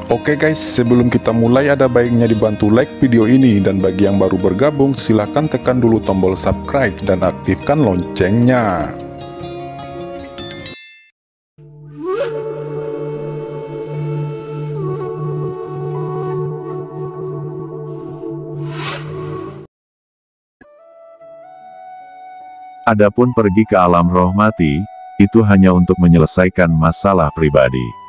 Oke guys, sebelum kita mulai ada baiknya dibantu like video ini, dan bagi yang baru bergabung silahkan tekan dulu tombol subscribe dan aktifkan loncengnya. Adapun pergi ke alam roh mati, itu hanya untuk menyelesaikan masalah pribadi.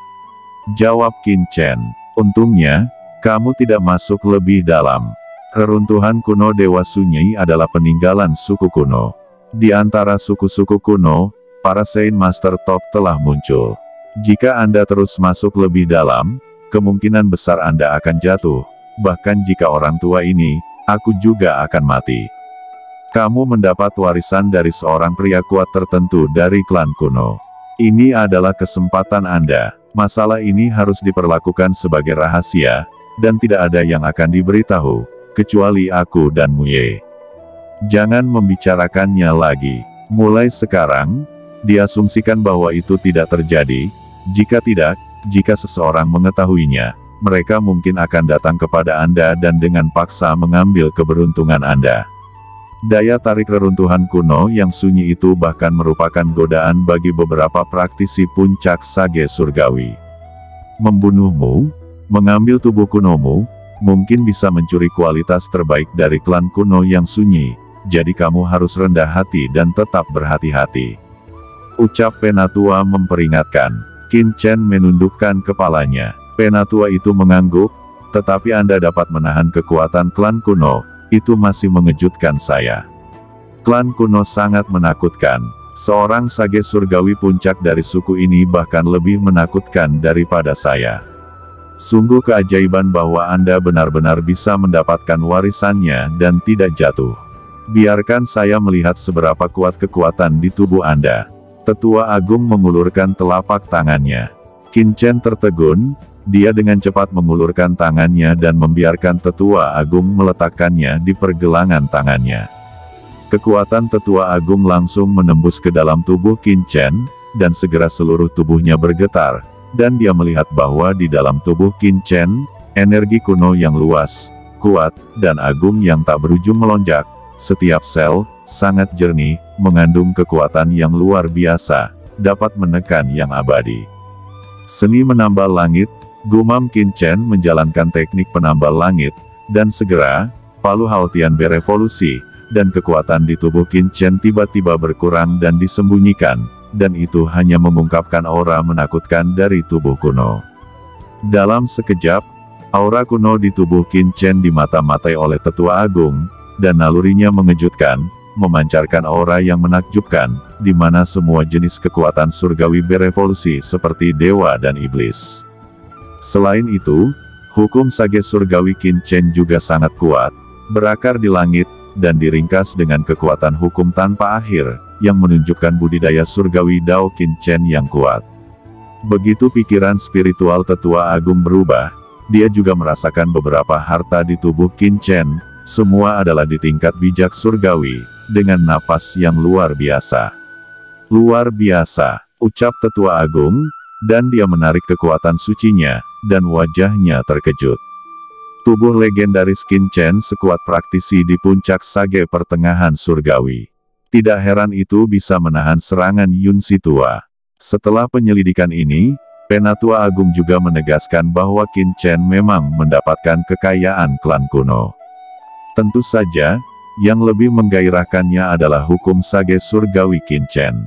Jawab Qin Chen. Untungnya, kamu tidak masuk lebih dalam. Reruntuhan kuno Dewa Sunyi adalah peninggalan suku kuno. Di antara suku-suku kuno, para Saint Master Top telah muncul. Jika Anda terus masuk lebih dalam, kemungkinan besar Anda akan jatuh. Bahkan jika orang tua ini, aku juga akan mati. Kamu mendapat warisan dari seorang pria kuat tertentu dari klan kuno. Ini adalah kesempatan Anda. Masalah ini harus diperlakukan sebagai rahasia, dan tidak ada yang akan diberitahu, kecuali aku dan Muye. Jangan membicarakannya lagi. Mulai sekarang, diasumsikan bahwa itu tidak terjadi. Jika tidak, jika seseorang mengetahuinya, mereka mungkin akan datang kepada Anda dan dengan paksa mengambil keberuntungan Anda. Daya tarik reruntuhan kuno yang sunyi itu bahkan merupakan godaan bagi beberapa praktisi puncak sage surgawi. Membunuhmu, mengambil tubuh kunomu, mungkin bisa mencuri kualitas terbaik dari klan kuno yang sunyi, jadi kamu harus rendah hati dan tetap berhati-hati. Ucap Penatua memperingatkan. Qin Chen menundukkan kepalanya. Penatua itu mengangguk, tetapi Anda dapat menahan kekuatan klan kuno. Itu masih mengejutkan saya. Klan kuno sangat menakutkan. Seorang sage surgawi puncak dari suku ini bahkan lebih menakutkan daripada saya. Sungguh keajaiban bahwa Anda benar-benar bisa mendapatkan warisannya dan tidak jatuh. Biarkan saya melihat seberapa kuat kekuatan di tubuh Anda. Tetua Agung mengulurkan telapak tangannya. Qin Chen tertegun. Dia dengan cepat mengulurkan tangannya dan membiarkan Tetua Agung meletakkannya di pergelangan tangannya. Kekuatan Tetua Agung langsung menembus ke dalam tubuh Qin Chen, dan segera seluruh tubuhnya bergetar, dan dia melihat bahwa di dalam tubuh Qin Chen, energi kuno yang luas, kuat, dan agung yang tak berujung melonjak. Setiap sel, sangat jernih, mengandung kekuatan yang luar biasa, dapat menekan yang abadi. Seni menambal langit. Gumam Qin Chen menjalankan teknik penambal langit, dan segera, palu Haotian berevolusi, dan kekuatan di tubuh Qin Chen tiba-tiba berkurang dan disembunyikan, dan itu hanya mengungkapkan aura menakutkan dari tubuh kuno. Dalam sekejap, aura kuno di tubuh Qin Chen dimata-matai oleh Tetua Agung, dan nalurinya mengejutkan, memancarkan aura yang menakjubkan, di mana semua jenis kekuatan surgawi berevolusi seperti dewa dan iblis. Selain itu, hukum sage surgawi Qin Chen juga sangat kuat, berakar di langit, dan diringkas dengan kekuatan hukum tanpa akhir, yang menunjukkan budidaya surgawi Dao Qin Chen yang kuat. Begitu pikiran spiritual Tetua Agung berubah, dia juga merasakan beberapa harta di tubuh Qin Chen, semua adalah di tingkat bijak surgawi, dengan napas yang luar biasa. Luar biasa, ucap Tetua Agung, dan dia menarik kekuatan sucinya, dan wajahnya terkejut. Tubuh legendaris Qin Chen sekuat praktisi di puncak sage pertengahan surgawi. Tidak heran itu bisa menahan serangan Yun Si tua. Setelah penyelidikan ini, Penatua Agung juga menegaskan bahwa Qin Chen memang mendapatkan kekayaan klan kuno. Tentu saja, yang lebih menggairahkannya adalah hukum sage surgawi Qin Chen.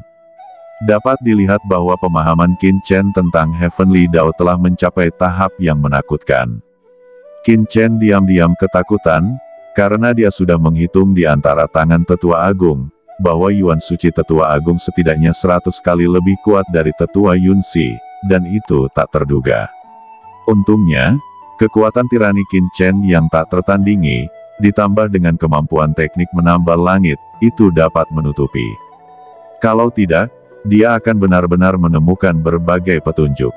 Dapat dilihat bahwa pemahaman Qin Chen tentang Heavenly Dao telah mencapai tahap yang menakutkan. Qin Chen diam-diam ketakutan, karena dia sudah menghitung di antara tangan Tetua Agung, bahwa Yuan Suci Tetua Agung setidaknya 100 kali lebih kuat dari Tetua Yun Si, dan itu tak terduga. Untungnya, kekuatan tirani Qin Chen yang tak tertandingi, ditambah dengan kemampuan teknik menambal langit, itu dapat menutupi. Kalau tidak, dia akan benar-benar menemukan berbagai petunjuk.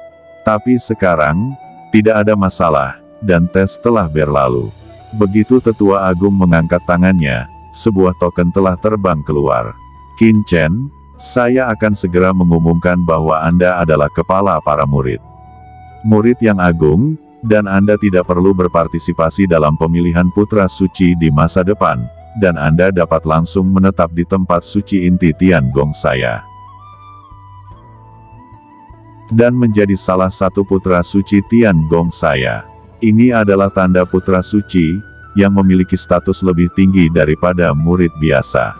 Tapi sekarang, tidak ada masalah, dan tes telah berlalu. Begitu Tetua Agung mengangkat tangannya, sebuah token telah terbang keluar. Qin Chen, saya akan segera mengumumkan bahwa Anda adalah kepala para murid. Murid yang agung, dan Anda tidak perlu berpartisipasi dalam pemilihan putra suci di masa depan, dan Anda dapat langsung menetap di tempat suci inti Tiangong saya. Dan menjadi salah satu putra suci Tiangong saya. Ini adalah tanda putra suci, yang memiliki status lebih tinggi daripada murid biasa.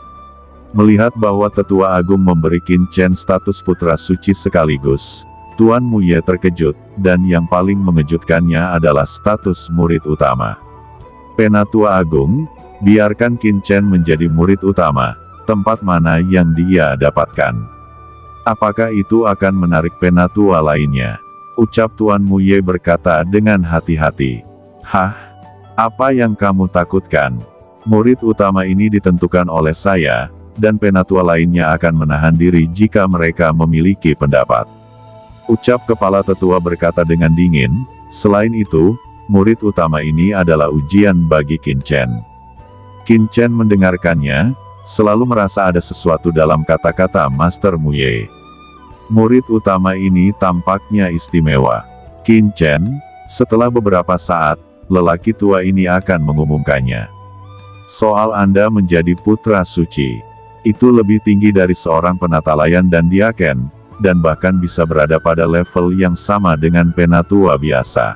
Melihat bahwa Tetua Agung memberi Qin Chen status putra suci sekaligus, Tuan Muye terkejut, dan yang paling mengejutkannya adalah status murid utama. Penatua Agung, biarkan Qin Chen menjadi murid utama, tempat mana yang dia dapatkan. Apakah itu akan menarik penatua lainnya? Ucap Tuan Muye berkata dengan hati-hati. Hah? Apa yang kamu takutkan? Murid utama ini ditentukan oleh saya, dan penatua lainnya akan menahan diri jika mereka memiliki pendapat. Ucap kepala tetua berkata dengan dingin, selain itu, murid utama ini adalah ujian bagi Qin Chen. Qin Chen mendengarkannya, selalu merasa ada sesuatu dalam kata-kata Master Muye. Murid utama ini tampaknya istimewa. Qin Chen, setelah beberapa saat, lelaki tua ini akan mengumumkannya. Soal Anda menjadi putra suci. Itu lebih tinggi dari seorang penatalayan dan diaken, dan bahkan bisa berada pada level yang sama dengan penatua biasa.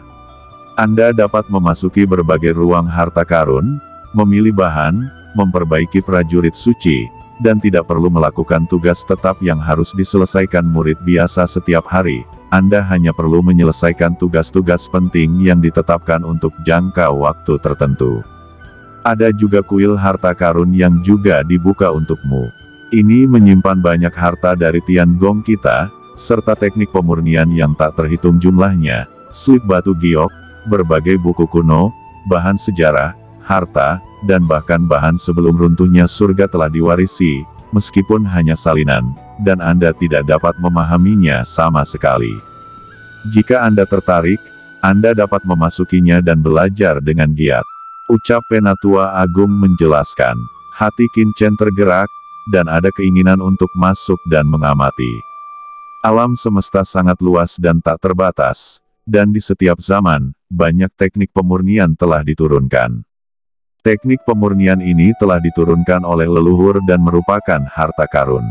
Anda dapat memasuki berbagai ruang harta karun, memilih bahan, memperbaiki prajurit suci, dan tidak perlu melakukan tugas tetap yang harus diselesaikan murid biasa setiap hari. Anda hanya perlu menyelesaikan tugas-tugas penting yang ditetapkan untuk jangka waktu tertentu. Ada juga kuil harta karun yang juga dibuka untukmu. Ini menyimpan banyak harta dari Tiangong kita, serta teknik pemurnian yang tak terhitung jumlahnya, slip batu giok, berbagai buku kuno, bahan sejarah, harta, dan bahkan bahan sebelum runtuhnya surga telah diwarisi, meskipun hanya salinan, dan Anda tidak dapat memahaminya sama sekali. Jika Anda tertarik, Anda dapat memasukinya dan belajar dengan giat. Ucap Penatua Agung menjelaskan. Hati Qin Chen tergerak, dan ada keinginan untuk masuk dan mengamati. Alam semesta sangat luas dan tak terbatas, dan di setiap zaman, banyak teknik pemurnian telah diturunkan. Teknik pemurnian ini telah diturunkan oleh leluhur dan merupakan harta karun.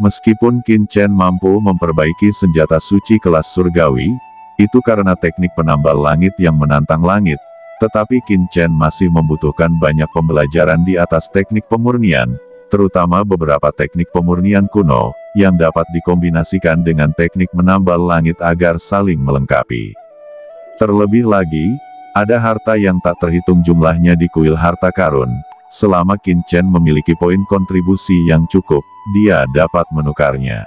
Meskipun Qin Chen mampu memperbaiki senjata suci kelas surgawi, itu karena teknik penambal langit yang menantang langit. Tetapi Qin Chen masih membutuhkan banyak pembelajaran di atas teknik pemurnian, terutama beberapa teknik pemurnian kuno, yang dapat dikombinasikan dengan teknik menambal langit agar saling melengkapi. Terlebih lagi, ada harta yang tak terhitung jumlahnya di kuil harta karun. Selama Qin Chen memiliki poin kontribusi yang cukup, dia dapat menukarnya.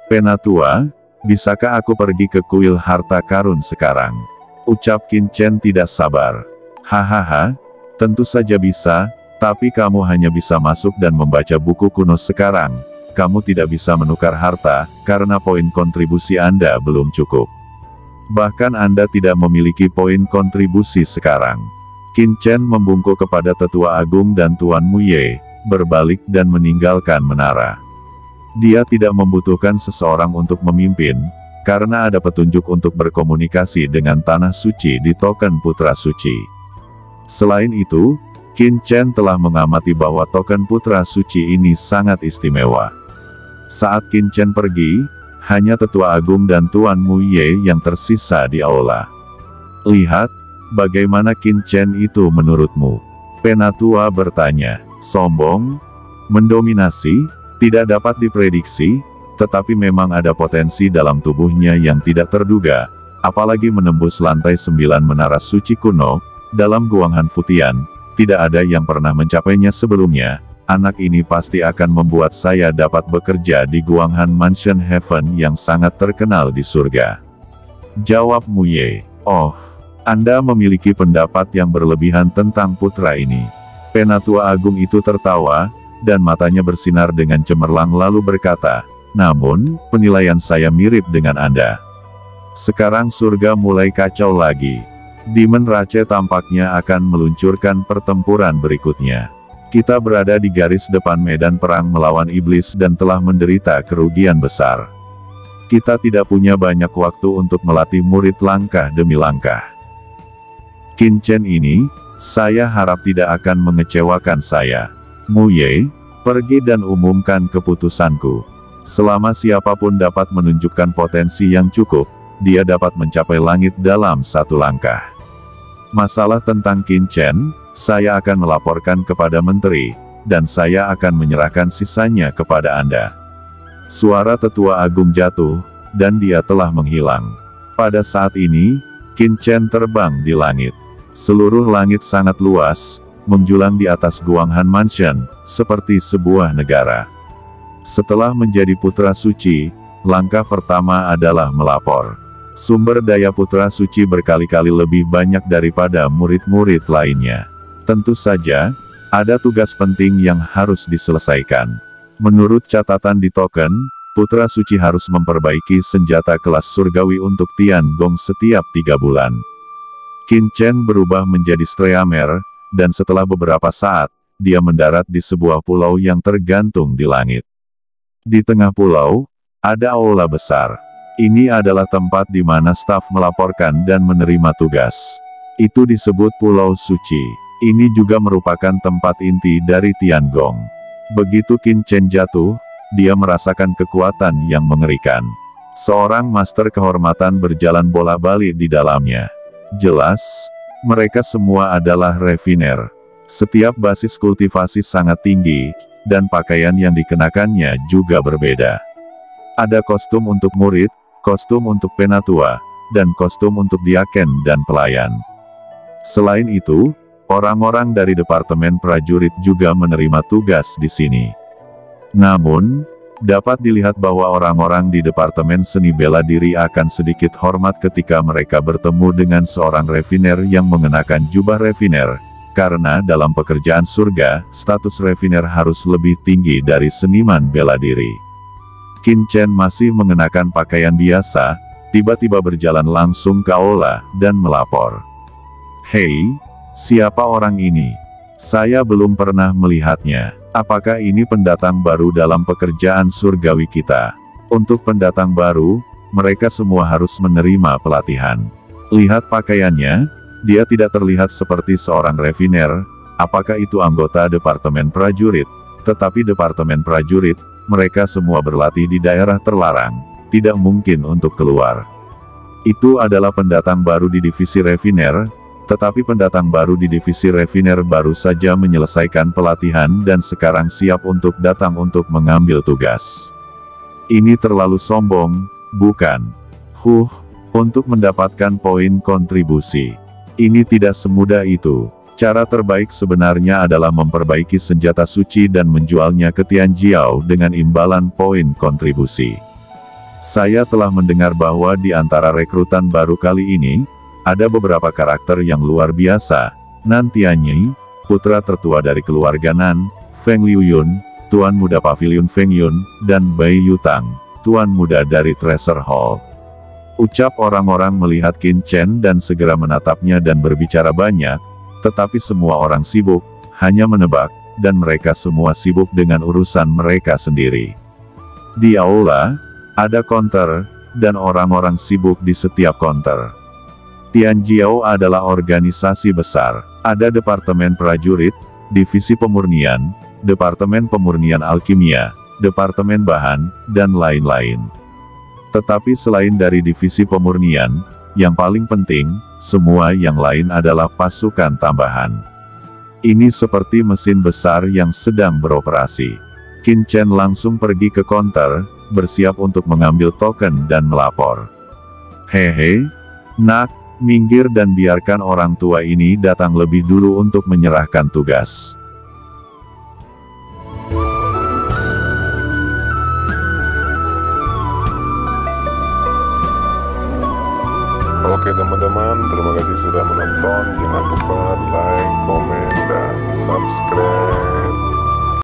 Penatua, bisakah aku pergi ke kuil harta karun sekarang? Ucap Qin Chen tidak sabar. Hahaha, tentu saja bisa, tapi kamu hanya bisa masuk dan membaca buku kuno sekarang. Kamu tidak bisa menukar harta, karena poin kontribusi Anda belum cukup. Bahkan Anda tidak memiliki poin kontribusi sekarang. Qin Chen membungkuk kepada Tetua Agung dan Tuan Muye, berbalik dan meninggalkan menara. Dia tidak membutuhkan seseorang untuk memimpin, karena ada petunjuk untuk berkomunikasi dengan tanah suci di token putra suci. Selain itu, Qin Chen telah mengamati bahwa token putra suci ini sangat istimewa. Saat Qin Chen pergi, hanya Tetua Agung dan Tuan Muye yang tersisa di aula. Lihat, bagaimana Qin Chen itu menurutmu? Penatua bertanya. Sombong? Mendominasi? Tidak dapat diprediksi? Tetapi memang ada potensi dalam tubuhnya yang tidak terduga, apalagi menembus lantai 9 menara suci kuno, dalam Guang Han Futian, tidak ada yang pernah mencapainya sebelumnya. Anak ini pasti akan membuat saya dapat bekerja di Guang Han Mansion Heaven yang sangat terkenal di surga. Jawab Muye. Oh, Anda memiliki pendapat yang berlebihan tentang putra ini. Penatua Agung itu tertawa, dan matanya bersinar dengan cemerlang lalu berkata, namun, penilaian saya mirip dengan Anda. Sekarang surga mulai kacau lagi. Demon Rache tampaknya akan meluncurkan pertempuran berikutnya. Kita berada di garis depan medan perang melawan iblis dan telah menderita kerugian besar. Kita tidak punya banyak waktu untuk melatih murid langkah demi langkah. Qin Chen ini, saya harap tidak akan mengecewakan saya. Mu Ye, pergi dan umumkan keputusanku. Selama siapapun dapat menunjukkan potensi yang cukup, dia dapat mencapai langit dalam satu langkah. Masalah tentang Qin Chen, saya akan melaporkan kepada menteri, dan saya akan menyerahkan sisanya kepada Anda. Suara tetua agung jatuh, dan dia telah menghilang. Pada saat ini, Qin Chen terbang di langit. Seluruh langit sangat luas, menjulang di atas Guanghan Mansion, seperti sebuah negara. Setelah menjadi putra suci, langkah pertama adalah melapor. Sumber daya putra suci berkali-kali lebih banyak daripada murid-murid lainnya. Tentu saja, ada tugas penting yang harus diselesaikan. Menurut catatan di token, putra suci harus memperbaiki senjata kelas surgawi untuk Tiangong setiap 3 bulan. Qin Chen berubah menjadi Streamer, dan setelah beberapa saat, dia mendarat di sebuah pulau yang tergantung di langit. Di tengah pulau, ada aula besar. Ini adalah tempat di mana staf melaporkan dan menerima tugas. Itu disebut Pulau Suci. Ini juga merupakan tempat inti dari Tiangong. Begitu Qin Chen jatuh, dia merasakan kekuatan yang mengerikan. Seorang master kehormatan berjalan bola-balik di dalamnya. Jelas, mereka semua adalah refiner. Setiap basis kultivasi sangat tinggi, dan pakaian yang dikenakannya juga berbeda. Ada kostum untuk murid, kostum untuk penatua, dan kostum untuk diaken dan pelayan. Selain itu, orang-orang dari Departemen Prajurit juga menerima tugas di sini. Namun, dapat dilihat bahwa orang-orang di Departemen Seni Bela Diri akan sedikit hormat ketika mereka bertemu dengan seorang refiner yang mengenakan jubah refiner, karena dalam pekerjaan surga, status refiner harus lebih tinggi dari seniman bela diri. Qin Chen masih mengenakan pakaian biasa, tiba-tiba berjalan langsung ke aula, dan melapor. "Hei, siapa orang ini? Saya belum pernah melihatnya. Apakah ini pendatang baru dalam pekerjaan surgawi kita? Untuk pendatang baru, mereka semua harus menerima pelatihan. Lihat pakaiannya, dia tidak terlihat seperti seorang refiner. Apakah itu anggota Departemen Prajurit? Tetapi Departemen Prajurit, mereka semua berlatih di daerah terlarang, tidak mungkin untuk keluar. Itu adalah pendatang baru di divisi refiner, tetapi pendatang baru di divisi refiner baru saja menyelesaikan pelatihan dan sekarang siap untuk datang untuk mengambil tugas. Ini terlalu sombong, bukan? Untuk mendapatkan poin kontribusi. Ini tidak semudah itu. Cara terbaik sebenarnya adalah memperbaiki senjata suci dan menjualnya ke Tianjiao dengan imbalan poin kontribusi. Saya telah mendengar bahwa di antara rekrutan baru kali ini, ada beberapa karakter yang luar biasa. Nan Tianyi, putra tertua dari keluarga Nan, Feng Liuyun, tuan muda Pavilion Feng Yun, dan Bai Yutang, tuan muda dari Treasure Hall. Ucap orang-orang melihat Qin Chen dan segera menatapnya dan berbicara banyak, tetapi semua orang sibuk, hanya menebak, dan mereka semua sibuk dengan urusan mereka sendiri. Di aula, ada counter, dan orang-orang sibuk di setiap counter. Tianjiao adalah organisasi besar. Ada Departemen Prajurit, Divisi Pemurnian, Departemen Pemurnian Alkimia, Departemen Bahan, dan lain-lain. Tetapi selain dari divisi pemurnian, yang paling penting, semua yang lain adalah pasukan tambahan. Ini seperti mesin besar yang sedang beroperasi. Qin Chen langsung pergi ke counter, bersiap untuk mengambil token dan melapor. "Hehe, nak, minggir dan biarkan orang tua ini datang lebih dulu untuk menyerahkan tugas." Oke teman-teman, terima kasih sudah menonton. Jangan lupa like, komen, dan subscribe.